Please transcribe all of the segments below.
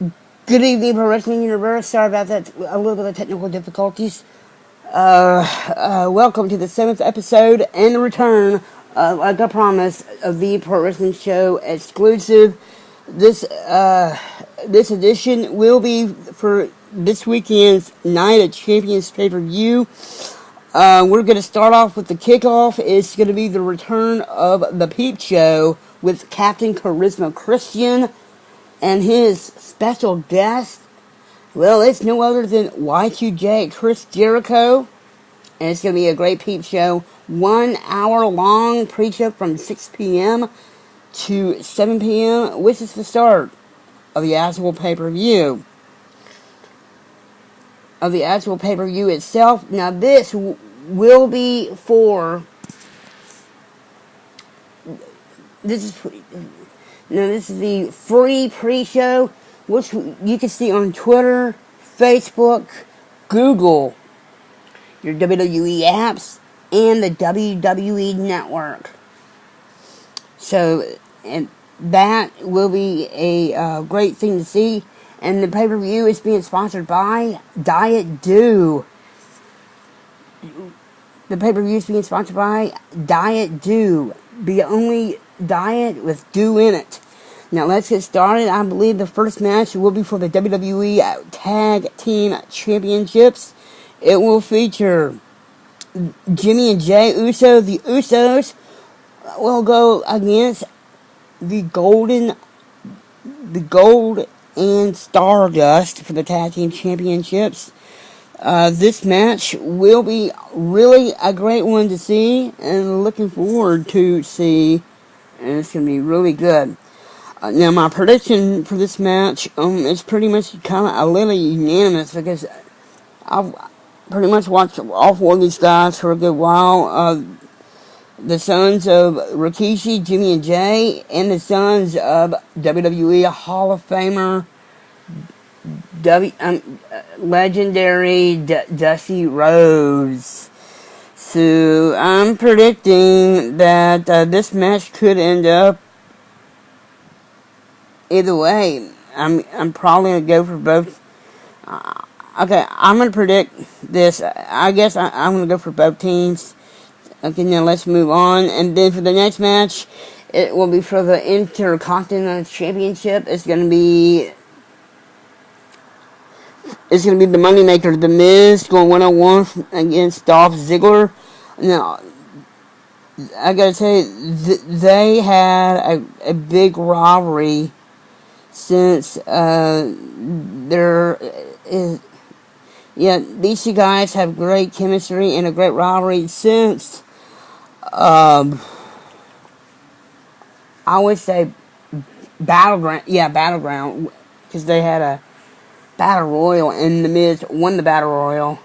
Good evening, Pro Wrestling Universe. Sorry about that, a little bit of technical difficulties. Welcome to the 7th episode and the return, like I promised, of the Pro Wrestling Show exclusive. This edition will be for this weekend's Night of Champions pay-per-view. We're going to start off with the kickoff. It's going to be the return of the Peep Show with Captain Charisma Christian and his special guest. Well, it's no other than Y2J Chris Jericho. And it's going to be a great Peep Show. 1 hour long pre-show from 6 p.m. to 7 p.m., which is the start of the actual pay-per-view. Of the actual pay-per-view itself. Now, this will be for... This is the free pre-show, which you can see on Twitter, Facebook, Google, your WWE apps, and the WWE Network. So, and that will be a great thing to see. And the pay-per-view is being sponsored by Diet Dew. The pay-per-view is being sponsored by Diet Dew. The only diet with dew in it. Now let's get started. I believe the first match will be for the WWE Tag Team Championships. It will feature Jimmy and Jay Uso. The Usos will go against the Gold and Stardust for the Tag Team Championships. This match will be really a great one to see, and looking forward to see, and it's going to be really good. Now, my prediction for this match is pretty much kind of a little unanimous, because I've pretty much watched all four of these guys for a good while. The sons of Rikishi, Jimmy and Jay, and the sons of WWE Hall of Famer, legendary Dusty Rhodes. So I'm predicting that this match could end up either way. I'm probably gonna go for both. Okay, I'm gonna predict this. I guess I'm gonna go for both teams. Okay, now let's move on. And then for the next match, it will be for the Intercontinental Championship. It's gonna be the Moneymaker, The Miz, going 1-on-1 against Dolph Ziggler. Now, I gotta say, they had a big rivalry since these two guys have great chemistry and a great rivalry since, I would say, Battleground, because they had a Battle Royal, and The Miz won the Battle Royal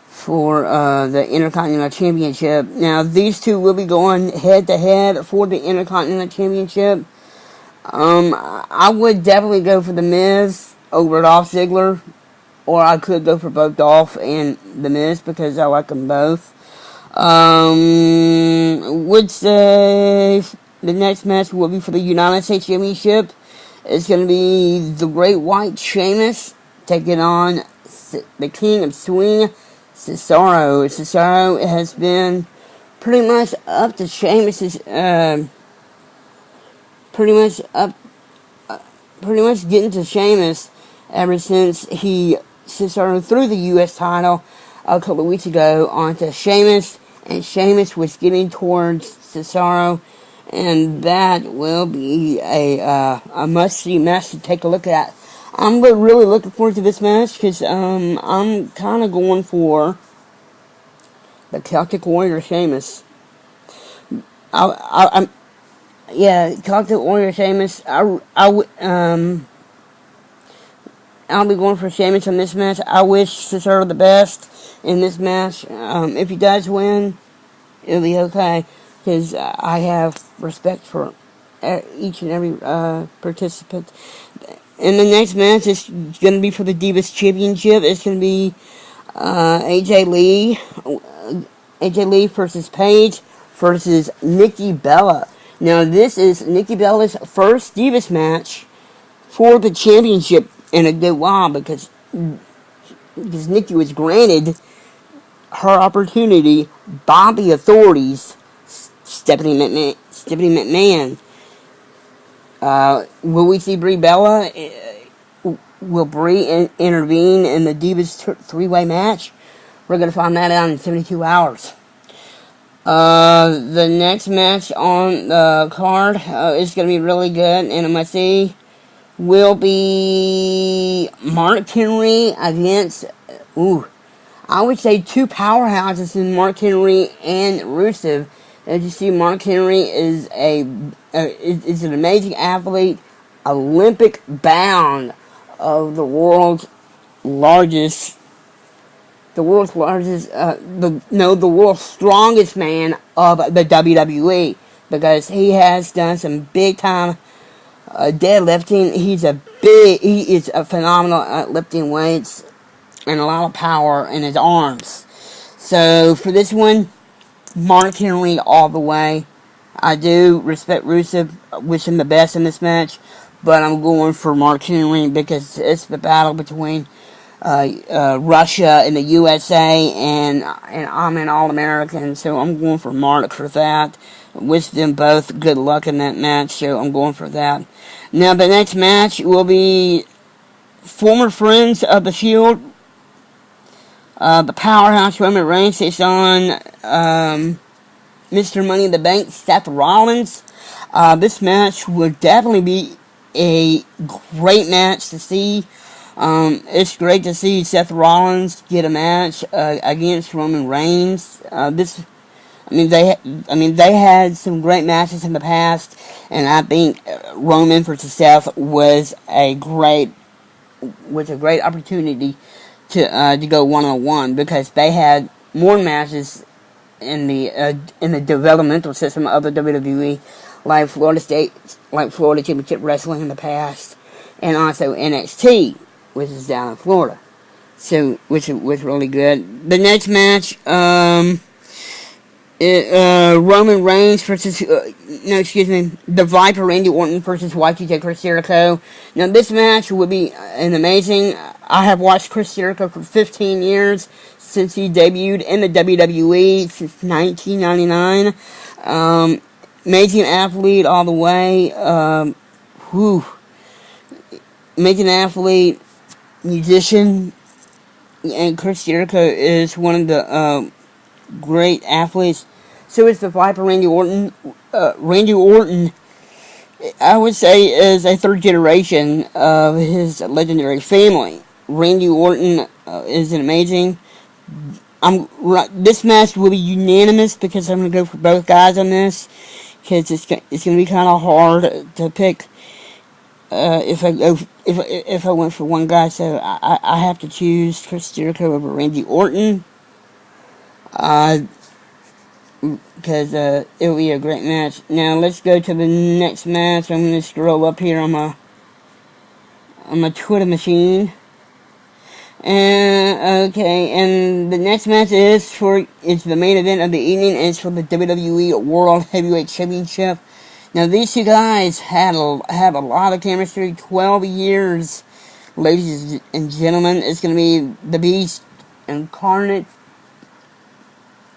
for the Intercontinental Championship. Now, these two will be going head-to-head for the Intercontinental Championship. I would definitely go for The Miz over Dolph Ziggler, or I could go for both Dolph and The Miz, because I like them both. Would say the next match will be for the United States Championship. It's going to be the Great White Sheamus taking on the King of Swing, Cesaro. Cesaro has been pretty much up to Sheamus's, pretty much getting to Sheamus ever since Cesaro threw the U.S. title a couple of weeks ago onto Sheamus, and Sheamus was getting towards Cesaro. And that will be a must-see match to take a look at. I'm really looking forward to this match, because I'm kind of going for the Celtic Warrior Sheamus. Celtic Warrior Sheamus. I'll be going for Sheamus in this match. I wish Cesaro the best in this match. If he does win, it'll be okay, because I have respect for each and every participant. And the next match is going to be for the Divas Championship. It's going to be AJ Lee versus Paige versus Nikki Bella. Now, this is Nikki Bella's first Divas match for the championship in a good while because Nikki was granted her opportunity by the authorities. Stephanie McMahon. Will we see Brie Bella? Will Brie intervene in the Divas three-way match? We're going to find that out in 72 hours. The next match on the card is going to be really good, and I must see will be Mark Henry against, I would say two powerhouses in Mark Henry and Rusev. As you see, Mark Henry is is an amazing athlete, Olympic bound of the world's largest, the world's strongest man of the WWE, because he has done some big time deadlifting. He is a phenomenal at lifting weights and a lot of power in his arms. So for this one, Mark Henry all the way. I do respect Rusev, wish him the best in this match, but I'm going for Mark Henry because it's the battle between Russia and the USA, and I'm an All-American, so I'm going for Mark for that. Wish them both good luck in that match, so I'm going for that. Now the next match will be former friends of the Shield, the powerhouse Roman Reigns takes on Mr. Money in the Bank, Seth Rollins. This match would definitely be a great match to see. It's great to see Seth Rollins get a match against Roman Reigns. They had some great matches in the past, and I think Roman versus Seth was a great opportunity to go 1-on-1, because they had more matches in the developmental system of the WWE, like Florida Championship Wrestling in the past, and also NXT, which is down in Florida. So, which was really good. The next match, Roman Reigns versus, the Viper Randy Orton versus Y2J Chris Jericho. Now, this match would be an amazing. I have watched Chris Jericho for 15 years, since he debuted in the WWE since 1999. Amazing athlete all the way. Amazing athlete, musician, and Chris Jericho is one of the great athletes. So is the Viper Randy Orton. Randy Orton, I would say, is a third generation of his legendary family. Randy Orton is an amazing. This match will be unanimous because I'm going to go for both guys on this, because it's going to be kind of hard to pick if I went for one guy. So I have to choose Chris Jericho over Randy Orton, because it will be a great match. Now let's go to the next match. I'm going to scroll up here on my Twitter machine. And the next match is the main event of the evening, and it's for the WWE World Heavyweight Championship. Now these two guys have a lot of chemistry. 12 years, ladies and gentlemen. It's going to be the Beast incarnate,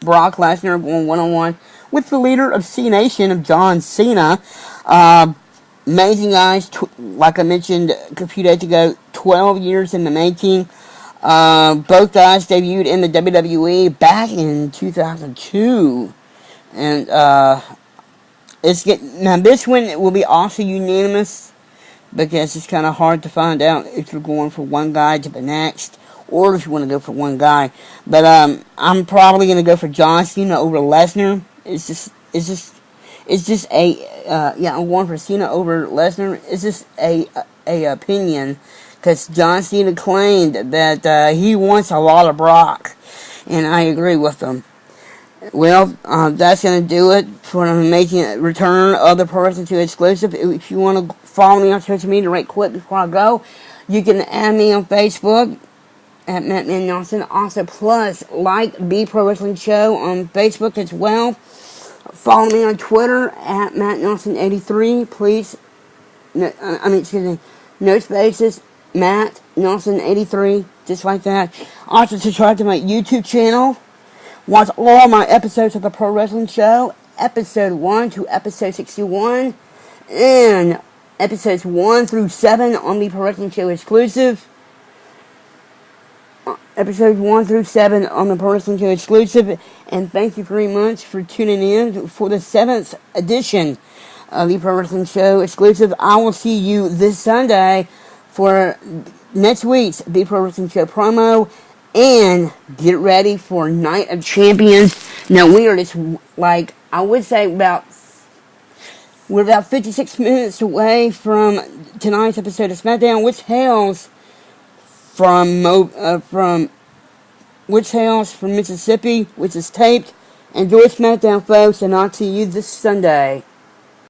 Brock Lesnar, going 1-on-1 with the leader of C Nation, of John Cena. Amazing guys. Like I mentioned a few days ago, 12 years in the making. Both guys debuted in the WWE back in 2002, and now this one will be also unanimous, because it's kind of hard to find out if you're going for one guy to the next, or if you want to go for one guy. But I'm probably going to go for John Cena over Lesnar. I'm going for Cena over Lesnar. It's just a opinion. Because John Cena claimed that he wants a lot of Brock, and I agree with him. Well, that's going to do it for an amazing return of the Pro Wrestling 2 exclusive. If you want to follow me on social media right quick before I go, you can add me on Facebook at Matt Man Nelson. Also, plus, like the Pro Wrestling Show on Facebook as well. Follow me on Twitter at Matt Nelson 83. Please, no spaces, Matt Nelson 83, just like that. Also subscribe to my YouTube channel. Watch all my episodes of the Pro Wrestling Show, episode 1 to episode 61, and episodes 1 through 7 on the Pro Wrestling Show exclusive. Episodes 1 through 7 on the Pro Wrestling Show exclusive. And thank you very much for tuning in for the 7th edition of the Pro Wrestling Show exclusive. I will see you this Sunday for next week's The Pro Wrestling Show promo. And get ready for Night of Champions. Now, we are just, like, I would say we're about 56 minutes away from tonight's episode of SmackDown, which hails from Mississippi, which is taped. Enjoy SmackDown, folks, and I'll see you this Sunday.